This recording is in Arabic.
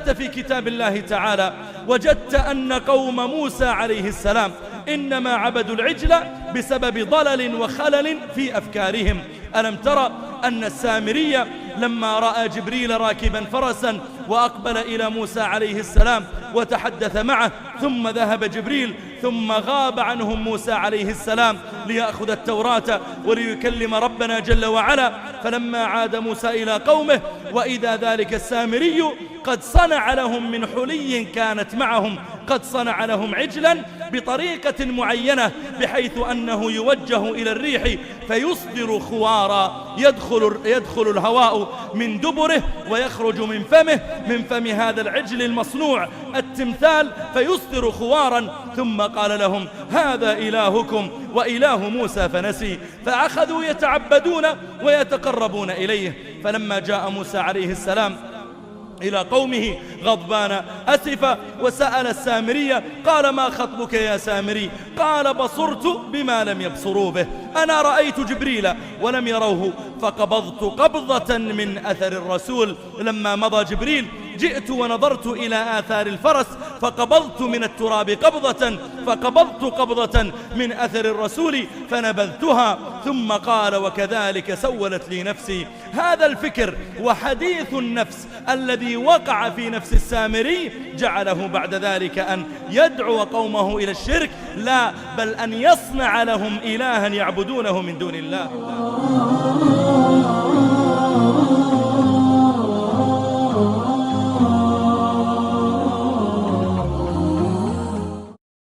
تأملت في كتاب الله تعالى وجدت أن قوم موسى عليه السلام إنما عبدوا العجل بسبب ضلل وخلل في أفكارهم. ألم ترى أن السامري لما رأى جبريل راكبا فرسا وأقبل إلى موسى عليه السلام وتحدث معه، ثم ذهب جبريل ثم غاب عنهم موسى عليه السلام ليأخذ التوراة وليكلم ربنا جل وعلا، فلما عاد موسى إلى قومه وإذا ذلك السامري قد صنع لهم من حلي كانت معهم، قد صنع لهم عجلا بطريقة معينة بحيث أنه يوجه إلى الريح فيصدر خوارا، يدخل الهواء من دبره ويخرج من فم هذا العجل المصنوع التمثال فيصدر خوارا. ثم قال لهم هذا إلهكم وإله موسى فنسي، فأخذوا يتعبدون ويتقربون إليه. فلما جاء موسى عليه السلام إلى قومه غضبان أسفا وسأل السامري قال ما خطبك يا سامري؟ قال بصرت بما لم يبصروا به، أنا رأيت جبريل ولم يروه فقبضت قبضة من أثر الرسول. لما مضى جبريل جئت ونظرت إلى آثار الفرس فقبضت من التراب قبضة من أثر الرسول فنبذتها. ثم قال وكذلك سولت لي نفسي. هذا الفكر وحديث النفس الذي وقع في نفس السامري جعله بعد ذلك أن يدعو قومه إلى الشرك، لا بل أن يصنع لهم إلها يعبدونه من دون الله.